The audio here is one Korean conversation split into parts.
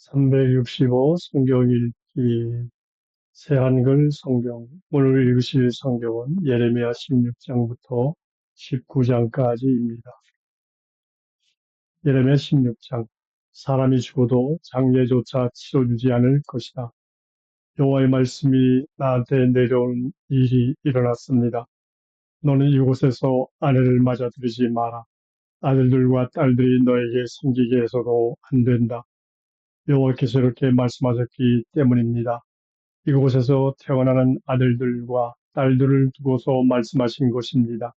365 성경 읽기 새한글 성경 오늘 읽으실 성경은 예레미야 16장부터 19장까지입니다. 예레미야 16장 사람이 죽어도 장례조차 치러주지 않을 것이다. 여호와의 말씀이 나한테 내려온 일이 일어났습니다. 너는 이곳에서 아내를 맞아들이지 마라. 아들들과 딸들이 너에게 생기게 해서도 안 된다. 여호와께서 이렇게 말씀하셨기 때문입니다. 이곳에서 태어나는 아들들과 딸들을 두고서 말씀하신 것입니다.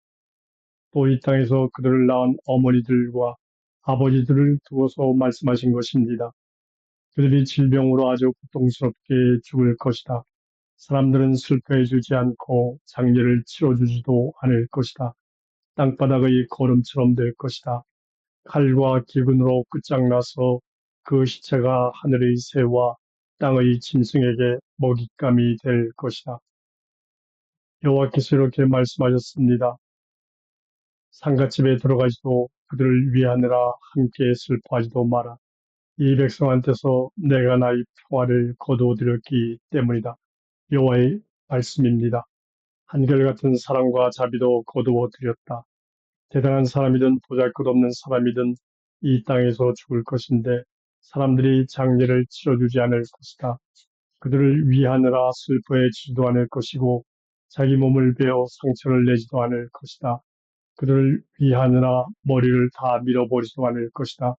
또 이 땅에서 그들을 낳은 어머니들과 아버지들을 두고서 말씀하신 것입니다. 그들이 질병으로 아주 고통스럽게 죽을 것이다. 사람들은 슬퍼해주지 않고 장례를 치러주지도 않을 것이다. 땅바닥의 거름처럼 될 것이다. 칼과 기근으로 끝장나서 그 시체가 하늘의 새와 땅의 짐승에게 먹잇감이 될 것이다. 여호와께서 이렇게 말씀하셨습니다. 상갓집에 들어가지도 그들을 위하느라 함께 슬퍼하지도 마라. 이 백성한테서 내가 나의 평화를 거두어드렸기 때문이다. 여호와의 말씀입니다. 한결같은 사랑과 자비도 거두어드렸다. 대단한 사람이든 보잘것없는 사람이든 이 땅에서 죽을 것인데 사람들이 장례를 치러주지 않을 것이다. 그들을 위하느라 슬퍼해지지도 않을 것이고 자기 몸을 베어 상처를 내지도 않을 것이다. 그들을 위하느라 머리를 다 밀어버리지도 않을 것이다.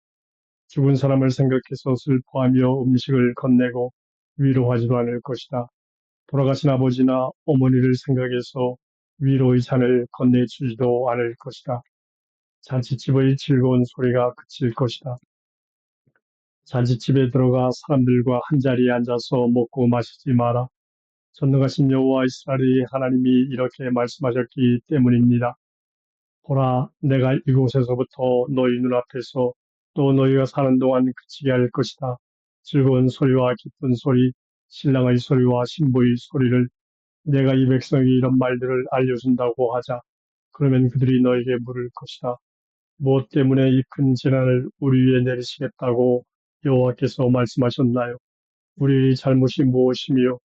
죽은 사람을 생각해서 슬퍼하며 음식을 건네고 위로하지도 않을 것이다. 돌아가신 아버지나 어머니를 생각해서 위로의 잔을 건네주지도 않을 것이다. 잔치집의 즐거운 소리가 그칠 것이다. 잔치집에 들어가 사람들과 한자리에 앉아서 먹고 마시지 마라. 전능하신 여호와 이스라엘의 하나님이 이렇게 말씀하셨기 때문입니다. 보라, 내가 이곳에서부터 너희 눈앞에서 또 너희가 사는 동안 그치게 할 것이다. 즐거운 소리와 기쁜 소리, 신랑의 소리와 신부의 소리를 내가 이 백성에게 이런 말들을 알려준다고 하자. 그러면 그들이 너에게 물을 것이다. 무엇 때문에 이 큰 재난을 우리 위에 내리시겠다고 여호와께서 말씀하셨나요? 우리의 잘못이 무엇이며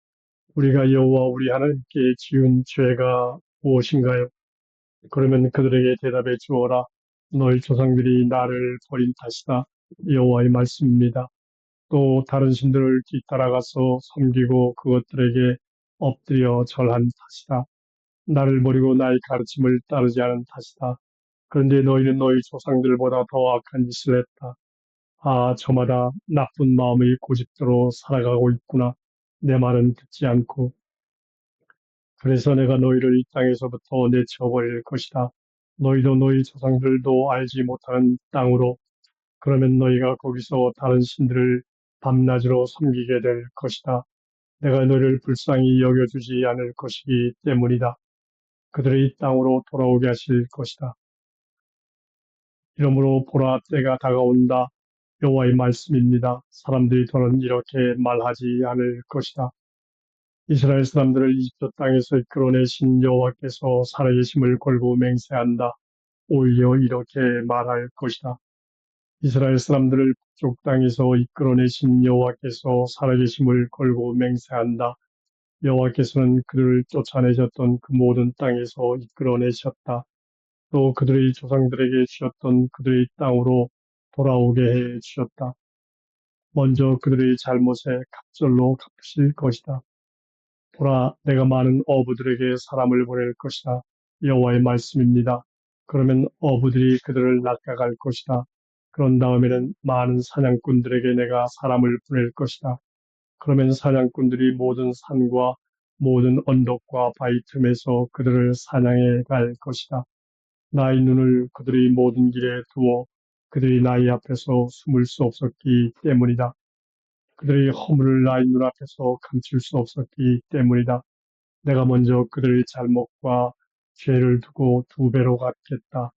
우리가 여호와 우리 하나님께 지은 죄가 무엇인가요? 그러면 그들에게 대답해 주어라. 너희 조상들이 나를 버린 탓이다. 여호와의 말씀입니다. 또 다른 신들을 뒤따라가서 섬기고 그것들에게 엎드려 절한 탓이다. 나를 버리고 나의 가르침을 따르지 않은 탓이다. 그런데 너희는 너희 조상들보다 더 악한 짓을 했다. 아, 저마다 나쁜 마음의 고집대로 살아가고 있구나. 내 말은 듣지 않고. 그래서 내가 너희를 이 땅에서부터 내쳐버릴 것이다. 너희도 너희 조상들도 알지 못하는 땅으로. 그러면 너희가 거기서 다른 신들을 밤낮으로 섬기게 될 것이다. 내가 너희를 불쌍히 여겨주지 않을 것이기 때문이다. 그들의 이 땅으로 돌아오게 하실 것이다. 이러므로 보라, 때가 다가온다. 여호와의 말씀입니다. 사람들이 더는 이렇게 말하지 않을 것이다. 이스라엘 사람들을 이집트 땅에서 이끌어내신 여호와께서 살아계심을 걸고 맹세한다. 오히려 이렇게 말할 것이다. 이스라엘 사람들을 북쪽 땅에서 이끌어내신 여호와께서 살아계심을 걸고 맹세한다. 여호와께서는 그들을 쫓아내셨던 그 모든 땅에서 이끌어내셨다. 또 그들의 조상들에게 주셨던 그들의 땅으로 돌아오게 해 주셨다. 먼저 그들의 잘못에 갑절로 갚으실 것이다. 보라, 내가 많은 어부들에게 사람을 보낼 것이다. 여호와의 말씀입니다. 그러면 어부들이 그들을 낚아갈 것이다. 그런 다음에는 많은 사냥꾼들에게 내가 사람을 보낼 것이다. 그러면 사냥꾼들이 모든 산과 모든 언덕과 바위 틈에서 그들을 사냥해 갈 것이다. 나의 눈을 그들의 모든 길에 두어 그들이 나의 앞에서 숨을 수 없었기 때문이다. 그들의 허물을 나의 눈앞에서 감출 수 없었기 때문이다. 내가 먼저 그들의 잘못과 죄를 두고 두 배로 갚겠다.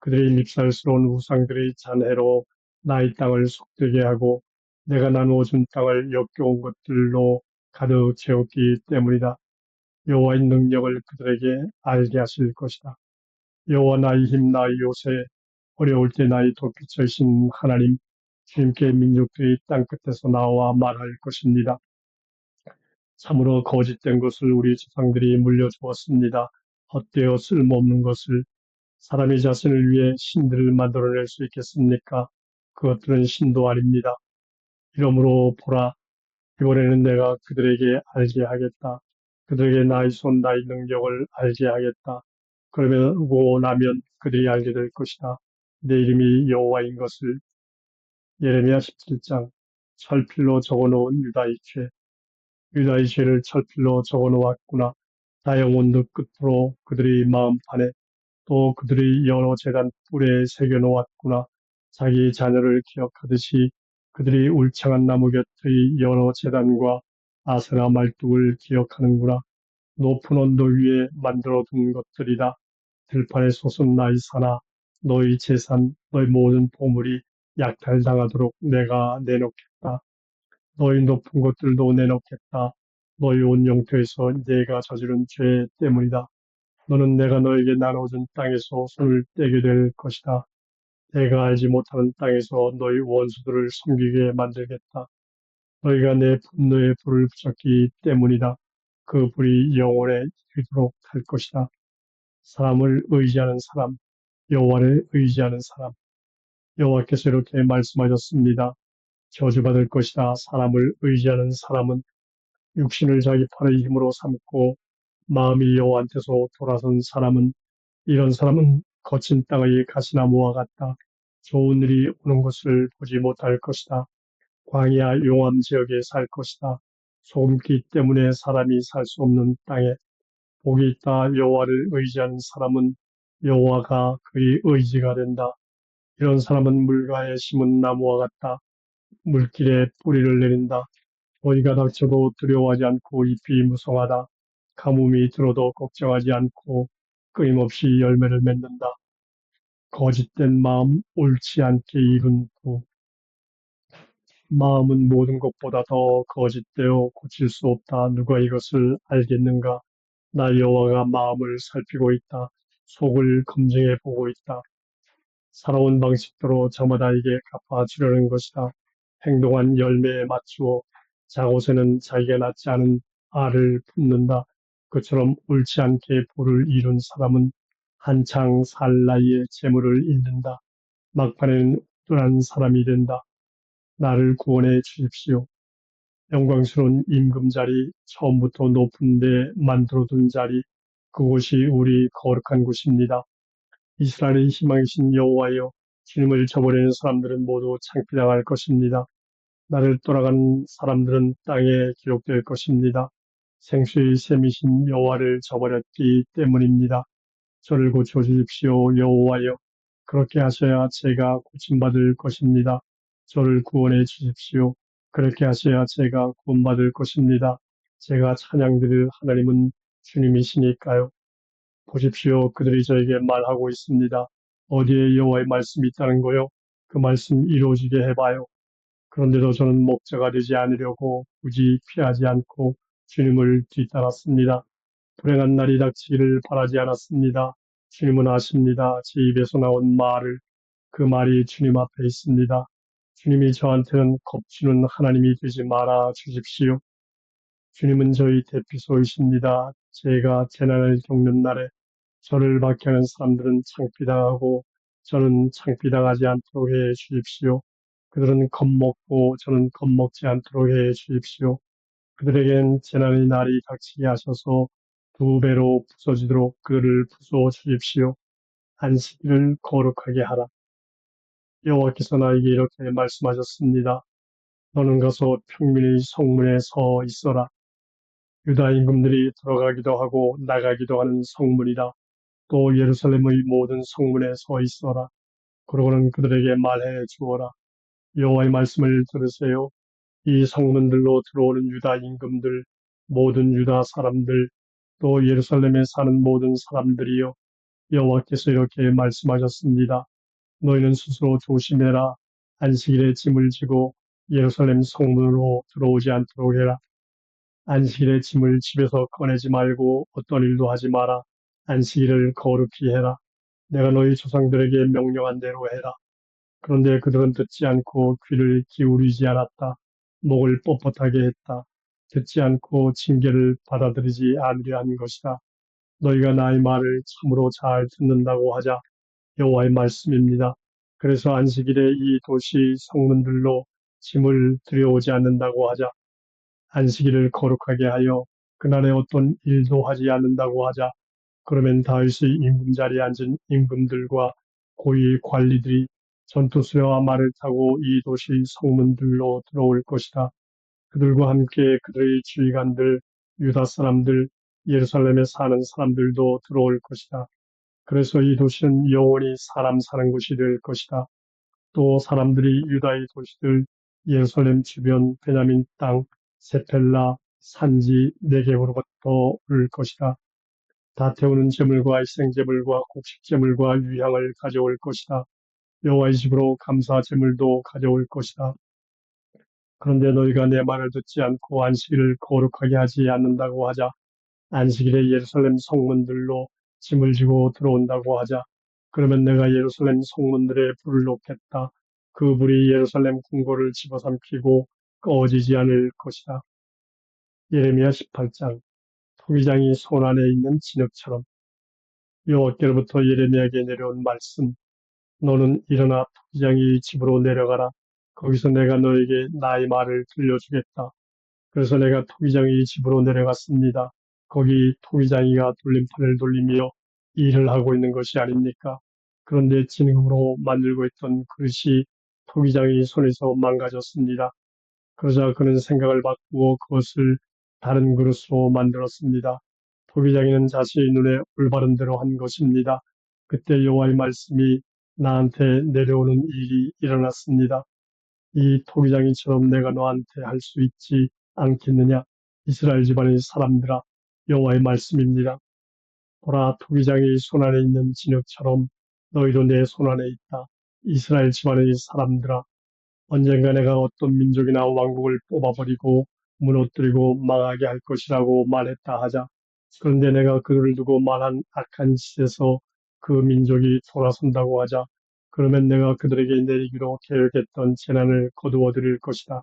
그들의 밉살스러운 우상들의 잔해로 나의 땅을 속되게 하고 내가 나누어 준 땅을 역겨운 것들로 가득 채웠기 때문이다. 여호와의 능력을 그들에게 알게 하실 것이다. 여호와 나의 힘 나의 요새 어려울 때 나의 도피처이신 하나님 주님께 민족들이 땅끝에서 나와 말할 것입니다. 참으로 거짓된 것을 우리 조상들이 물려주었습니다. 헛되어 쓸모없는 것을. 사람이 자신을 위해 신들을 만들어낼 수 있겠습니까? 그것들은 신도 아닙니다. 이러므로 보라, 이번에는 내가 그들에게 알게 하겠다. 그들에게 나의 손, 나의 능력을 알게 하겠다. 그러고 나면 그들이 알게 될 것이다. 내 이름이 여호와인 것을. 예레미야 17장. 철필로 적어놓은 유다의 죄. 유다의 죄를 철필로 적어놓았구나. 다 영혼도 끝으로 그들의 마음판에, 또 그들이 여러 제단 뿔에 새겨놓았구나. 자기 자녀를 기억하듯이 그들이 울창한 나무 곁의 여러 제단과 아세라 말뚝을 기억하는구나. 높은 언덕 위에 만들어둔 것들이다. 들판에 솟은 나의 산아, 너희 재산, 너희 모든 보물이 약탈당하도록 내가 내놓겠다. 너희 높은 것들도 내놓겠다. 너희 온 영토에서 내가 저지른 죄 때문이다. 너는 내가 너에게 나눠준 땅에서 손을 떼게 될 것이다. 내가 알지 못하는 땅에서 너희 원수들을 섬기게 만들겠다. 너희가 내 분노의 불을 붙였기 때문이다. 그 불이 영원에 이르도록 할 것이다. 사람을 의지하는 사람, 여호와를 의지하는 사람. 여호와께서 이렇게 말씀하셨습니다. 저주받을 것이다. 사람을 의지하는 사람은 육신을 자기 팔의 힘으로 삼고 마음이 여호와한테서 돌아선 사람은, 이런 사람은 거친 땅의 가시나무와 같다. 좋은 일이 오는 것을 보지 못할 것이다. 광야 용암 지역에 살 것이다. 소금기 때문에 사람이 살 수 없는 땅에. 복이 있다. 여호와를 의지하는 사람은 여호와가 그의 의지가 된다. 이런 사람은 물가에 심은 나무와 같다. 물길에 뿌리를 내린다. 더위가 닥쳐도 두려워하지 않고 잎이 무성하다. 가뭄이 들어도 걱정하지 않고 끊임없이 열매를 맺는다. 거짓된 마음, 옳지 않게 이룬 부. 마음은 모든 것보다 더 거짓되어 고칠 수 없다. 누가 이것을 알겠는가? 나 여호와가 마음을 살피고 있다. 속을 검증해 보고 있다. 살아온 방식대로 저마다에게 갚아주려는 것이다. 행동한 열매에 맞추어 작옷에는 자기가 낳지 않은 알을 품는다. 그처럼 옳지 않게 보를 이룬 사람은 한창 살 나이에 재물을 잃는다. 막판에는 뚱한 사람이 된다. 나를 구원해 주십시오. 영광스러운 임금자리, 처음부터 높은 데 만들어둔 자리, 그곳이 우리 거룩한 곳입니다. 이스라엘의 희망이신 여호와여, 주님을 저버리는 사람들은 모두 창피당할 것입니다. 나를 떠나간 사람들은 땅에 기록될 것입니다. 생수의 샘이신 여호와를 저버렸기 때문입니다. 저를 고쳐 주십시오, 여호와여. 그렇게 하셔야 제가 고침받을 것입니다. 저를 구원해 주십시오. 그렇게 하셔야 제가 구원받을 것입니다. 제가 찬양드릴 하나님은 주님이시니까요. 보십시오. 그들이 저에게 말하고 있습니다. 어디에 여호와의 말씀이 있다는 거요? 그 말씀 이루어지게 해봐요. 그런데도 저는 목자가 되지 않으려고 굳이 피하지 않고 주님을 뒤따랐습니다. 불행한 날이 닥치기를 바라지 않았습니다. 주님은 아십니다. 제 입에서 나온 말을, 그 말이 주님 앞에 있습니다. 주님이 저한테는 겁주는 하나님이 되지 말아 주십시오. 주님은 저희 대피소이십니다. 제가 재난을 겪는 날에 저를 박해하는 사람들은 창피당하고 저는 창피당하지 않도록 해 주십시오. 그들은 겁먹고 저는 겁먹지 않도록 해 주십시오. 그들에겐 재난의 날이 닥치게 하셔서 두 배로 부서지도록 그를 부수어 주십시오. 안식일을 거룩하게 하라. 여호와께서 나에게 이렇게 말씀하셨습니다. 너는 가서 평민의 성문에 서 있어라. 유다 임금들이 들어가기도 하고 나가기도 하는 성문이다. 또 예루살렘의 모든 성문에 서 있어라. 그러고는 그들에게 말해 주어라. 여호와의 말씀을 들으세요. 이 성문들로 들어오는 유다 임금들, 모든 유다 사람들, 또 예루살렘에 사는 모든 사람들이여, 여호와께서 이렇게 말씀하셨습니다. 너희는 스스로 조심해라. 안식일에 짐을 지고 예루살렘 성문으로 들어오지 않도록 해라. 안식일에 짐을 집에서 꺼내지 말고 어떤 일도 하지 마라. 안식일을 거룩히 해라. 내가 너희 조상들에게 명령한 대로 해라. 그런데 그들은 듣지 않고 귀를 기울이지 않았다. 목을 뻣뻣하게 했다. 듣지 않고 징계를 받아들이지 않으려 한 것이다. 너희가 나의 말을 참으로 잘 듣는다고 하자. 여호와의 말씀입니다. 그래서 안식일에 이 도시 성문들로 짐을 들여오지 않는다고 하자. 안식일을 거룩하게 하여 그날에 어떤 일도 하지 않는다고 하자. 그러면 다윗의 임금자리에 앉은 임금들과 고위 관리들이 전투수레와 말을 타고 이 도시 성문들로 들어올 것이다. 그들과 함께 그들의 지휘관들, 유다 사람들, 예루살렘에 사는 사람들도 들어올 것이다. 그래서 이 도시는 영원히 사람 사는 곳이 될 것이다. 또 사람들이 유다의 도시들, 예루살렘 주변 베냐민 땅, 세펠라, 산지, 네겝으로부터 올 것이다. 다 태우는 제물과 희생제물과 곡식제물과 유향을 가져올 것이다. 여호와의 집으로 감사 제물도 가져올 것이다. 그런데 너희가 내 말을 듣지 않고 안식일을 거룩하게 하지 않는다고 하자. 안식일에 예루살렘 성문들로 짐을 지고 들어온다고 하자. 그러면 내가 예루살렘 성문들에 불을 놓겠다. 그 불이 예루살렘 궁궐을 집어삼키고 꺼지지 않을 것이다. 예레미야 18장. 토기장이 손 안에 있는 진흙처럼. 여호와께로부터 예레미야에게 내려온 말씀. 너는 일어나 토기장이 집으로 내려가라. 거기서 내가 너에게 나의 말을 들려주겠다. 그래서 내가 토기장이 집으로 내려갔습니다. 거기 토기장이가 돌림판을 돌리며 일을 하고 있는 것이 아닙니까? 그런데 진흙으로 만들고 있던 그릇이 토기장이 손에서 망가졌습니다. 그러자 그는 생각을 바꾸어 그것을 다른 그릇으로 만들었습니다. 토기장이는 자신의 눈에 올바른 대로 한 것입니다. 그때 여호와의 말씀이 나한테 내려오는 일이 일어났습니다. 이 토기장이처럼 내가 너한테 할 수 있지 않겠느냐? 이스라엘 집안의 사람들아, 여호와의 말씀입니다. 보라, 토기장이 손 안에 있는 진흙처럼 너희도 내 손 안에 있다. 이스라엘 집안의 사람들아, 언젠가 내가 어떤 민족이나 왕국을 뽑아버리고 무너뜨리고 망하게 할 것이라고 말했다 하자. 그런데 내가 그들을 두고 말한 악한 짓에서 그 민족이 돌아선다고 하자. 그러면 내가 그들에게 내리기로 계획했던 재난을 거두어 드릴 것이다.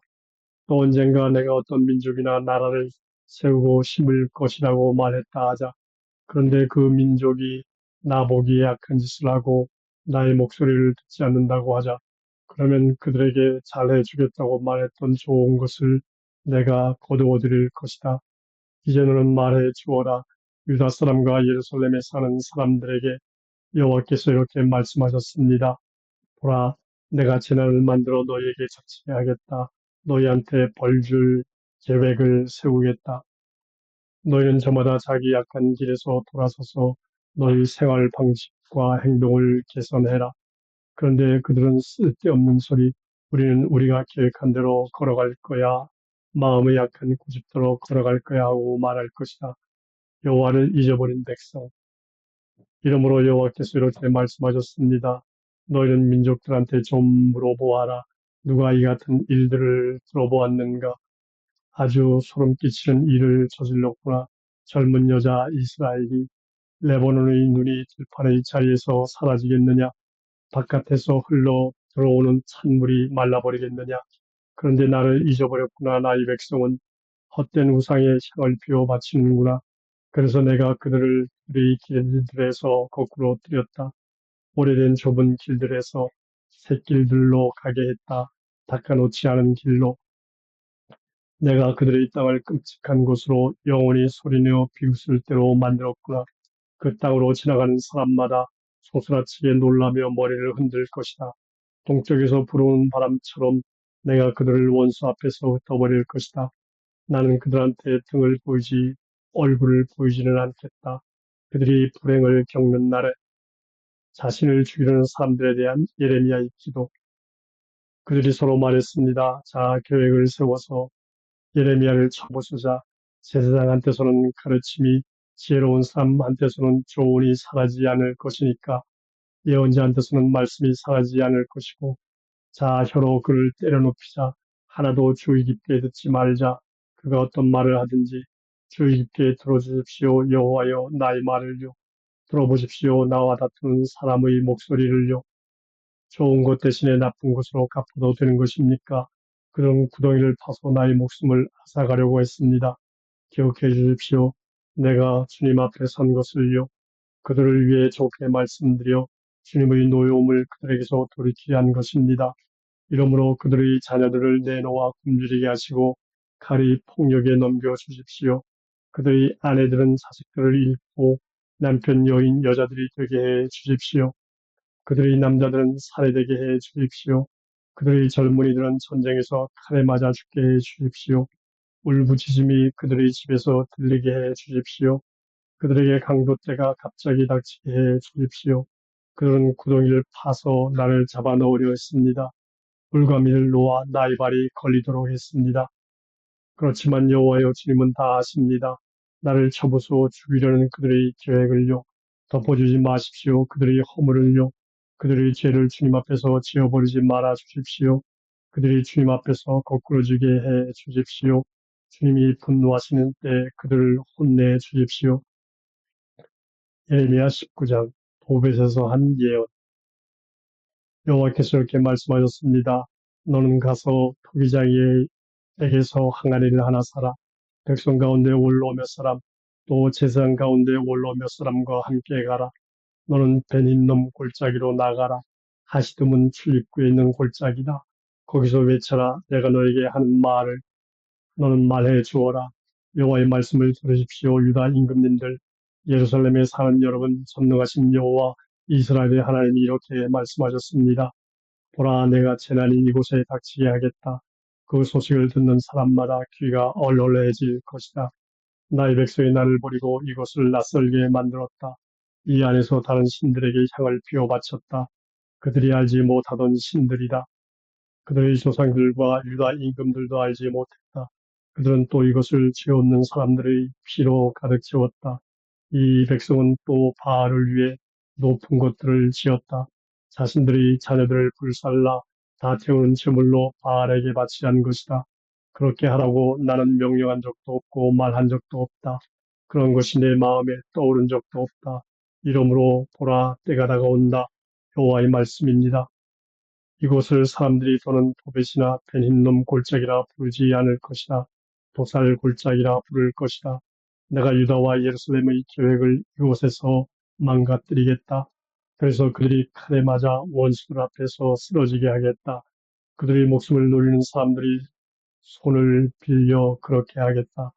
또 언젠가 내가 어떤 민족이나 나라를 세우고 심을 것이라고 말했다 하자. 그런데 그 민족이 나보기에 악한 짓을 하고 나의 목소리를 듣지 않는다고 하자. 그러면 그들에게 잘해주겠다고 말했던 좋은 것을 내가 거두어 드릴 것이다. 이제 너는 말해 주어라. 유다 사람과 예루살렘에 사는 사람들에게 여호와께서 이렇게 말씀하셨습니다. 보라, 내가 재난을 만들어 너희에게 닥치게 하겠다. 너희한테 벌줄 계획을 세우겠다. 너희는 저마다 자기 약한 길에서 돌아서서 너희 생활 방식과 행동을 개선해라. 그런데 그들은 쓸데없는 소리, 우리는 우리가 계획한 대로 걸어갈 거야. 마음의 약한 고집대로 걸어갈 거야 하고 말할 것이다. 여호와를 잊어버린 백성. 이러므로 여호와께서 이렇게 말씀하셨습니다. 너희는 민족들한테 좀 물어보아라. 누가 이 같은 일들을 들어보았는가? 아주 소름 끼치는 일을 저질렀구나. 젊은 여자 이스라엘이 레바논의 눈이 들판의 자리에서 사라지겠느냐? 바깥에서 흘러 들어오는 찬물이 말라버리겠느냐? 그런데 나를 잊어버렸구나. 나의 백성은 헛된 우상에 향을 피워 바치는구나. 그래서 내가 그들을 그의 길들에서 거꾸로 들였다. 오래된 좁은 길들에서 샛길들로 가게 했다. 닦아놓지 않은 길로 내가 그들의 땅을 끔찍한 곳으로 영원히 소리내어 비웃을 대로 만들었구나. 그 땅으로 지나가는 사람마다 소스라치게 놀라며 머리를 흔들 것이다. 동쪽에서 불어오는 바람처럼 내가 그들을 원수 앞에서 흩어버릴 것이다. 나는 그들한테 등을 보이지 얼굴을 보이지는 않겠다. 그들이 불행을 겪는 날에 자신을 죽이려는 사람들에 대한 예레미야의 기도. 그들이 서로 말했습니다. 자, 계획을 세워서 예레미야를 쳐부수자. 제사장한테서는 가르침이 지혜로운 사람한테서는 조언이 사라지지 않을 것이니까 예언자한테서는 말씀이 사라지지 않을 것이고 자 혀로 그를 때려눕히자. 하나도 주의 깊게 듣지 말자. 그가 어떤 말을 하든지 주의 깊게 들어주십시오. 여호와여 나의 말을요. 들어보십시오. 나와 다투는 사람의 목소리를요. 좋은 것 대신에 나쁜 것으로 갚아도 되는 것입니까? 그런 구덩이를 파서 나의 목숨을 앗아가려고 했습니다. 기억해 주십시오. 내가 주님 앞에 선 것을요. 그들을 위해 좋게 말씀드려 주님의 노여움을 그들에게서 돌이키게 한 것입니다. 이러므로 그들의 자녀들을 내놓아 굶주리게 하시고 칼이 폭력에 넘겨 주십시오. 그들의 아내들은 자식들을 잃고 남편 여인 여자들이 되게 해 주십시오. 그들의 남자들은 살해되게 해 주십시오. 그들의 젊은이들은 전쟁에서 칼에 맞아 죽게 해 주십시오. 울부짖음이 그들의 집에서 들리게 해 주십시오. 그들에게 강도때가 갑자기 닥치게 해 주십시오. 그들은 구덩이를 파서 나를 잡아 넣으려 했습니다. 불가미를 놓아 나의 발이 걸리도록 했습니다. 그렇지만 여호와여 주님은 다 아십니다. 나를 쳐부수어 죽이려는 그들의 계획을요. 덮어주지 마십시오. 그들의 허물을요. 그들의 죄를 주님 앞에서 지어버리지 말아 주십시오. 그들이 주님 앞에서 거꾸러지게 해 주십시오. 주님이 분노하시는 때 그들을 혼내 주십시오. 예레미야 19장 도벳에서 한 예언. 여호와께서 이렇게 말씀하셨습니다. 너는 가서 토기장이에게서 항아리를 하나 사라. 백성 가운데 원로 몇 사람, 또 제사장 가운데 원로 몇 사람과 함께 가라. 너는 베닌놈 골짜기로 나가라. 하시드문 출입구에 있는 골짜기다. 거기서 외쳐라. 내가 너에게 하는 말을 너는 말해 주어라. 여호와의 말씀을 들으십시오. 유다 임금님들, 예루살렘에 사는 여러분, 전능하신 여호와 이스라엘의 하나님이 이렇게 말씀하셨습니다. 보라, 내가 재난이 이곳에 닥치게 하겠다. 그 소식을 듣는 사람마다 귀가 얼얼해질 것이다. 나의 백성이 나를 버리고 이곳을 낯설게 만들었다. 이 안에서 다른 신들에게 향을 피워 바쳤다. 그들이 알지 못하던 신들이다. 그들의 조상들과 유다 임금들도 알지 못했다. 그들은 또 이것을 죄없는 사람들의 피로 가득 채웠다. 이 백성은 또 바알을 위해 높은 곳들을 지었다. 자신들의 자녀들을 불살라 다 태우는 제물로 바알에게 바치한 것이다. 그렇게 하라고 나는 명령한 적도 없고 말한 적도 없다. 그런 것이 내 마음에 떠오른 적도 없다. 이러므로 보라, 때가 다가온다. 여호와의 말씀입니다. 이곳을 사람들이 더는 도벳이나 베닌놈 골짜기라 부르지 않을 것이다. 도살 골짜기라 부를 것이다. 내가 유다와 예루살렘의 계획을 이곳에서 망가뜨리겠다. 그래서 그들이 칼에 맞아 원수들 앞에서 쓰러지게 하겠다. 그들의 목숨을 노리는 사람들이 손을 빌려 그렇게 하겠다.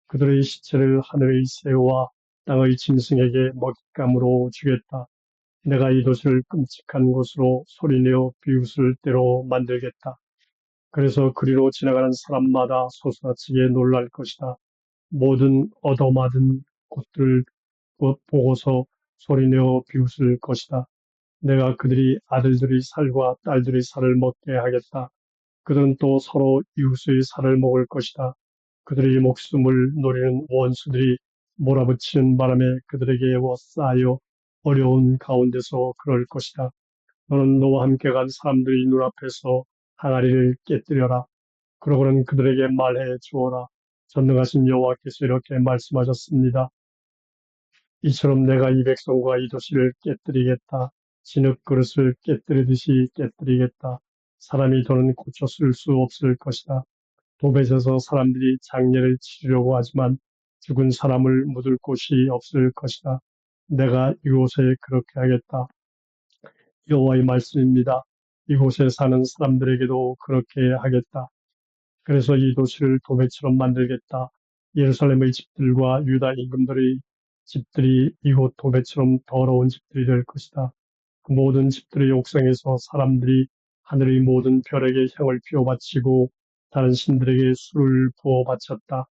그들의 시체를 하늘의 새와 땅의 짐승에게 먹잇감으로 주겠다. 내가 이 도시를 끔찍한 곳으로 소리내어 비웃을 대로 만들겠다. 그래서 그리로 지나가는 사람마다 소스라치게 놀랄 것이다. 모든 얻어맞은 곳들을 보고서 소리내어 비웃을 것이다. 내가 그들이 아들들의 살과 딸들의 살을 먹게 하겠다. 그들은 또 서로 이웃의 살을 먹을 것이다. 그들의 목숨을 노리는 원수들이 몰아붙이는 바람에 그들에게 쌓여 어려운 가운데서 그럴 것이다. 너는 너와 함께 간 사람들의 눈앞에서 항아리를 깨뜨려라. 그러고는 그들에게 말해 주어라. 전능하신 여호와께서 이렇게 말씀하셨습니다. 이처럼 내가 이 백성과 이 도시를 깨뜨리겠다. 진흙 그릇을 깨뜨리듯이 깨뜨리겠다. 사람이 더는 고쳐 쓸 수 없을 것이다. 도벳에서 사람들이 장례를 치르려고 하지만 죽은 사람을 묻을 곳이 없을 것이다. 내가 이곳에 그렇게 하겠다. 여호와의 말씀입니다. 이곳에 사는 사람들에게도 그렇게 하겠다. 그래서 이 도시를 도배처럼 만들겠다. 예루살렘의 집들과 유다 임금들의 집들이 이곳 도배처럼 더러운 집들이 될 것이다. 그 모든 집들의 옥상에서 사람들이 하늘의 모든 별에게 향을 피워 바치고 다른 신들에게 술을 부어 바쳤다.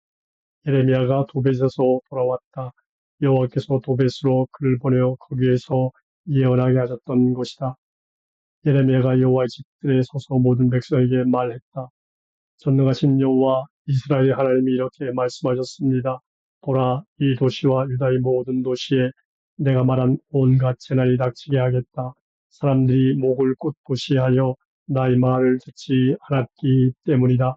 예레미야가 도벳에서 돌아왔다. 여호와께서 도벳으로 그를 보내어 거기에서 예언하게 하셨던 것이다. 예레미야가 여호와의 집들에 서서 모든 백성에게 말했다. 전능하신 여호와 이스라엘 하나님이 이렇게 말씀하셨습니다. 보라, 이 도시와 유다의 모든 도시에 내가 말한 온갖 재난이 닥치게 하겠다. 사람들이 목을 꼿꼿이 하여 나의 말을 듣지 않았기 때문이다.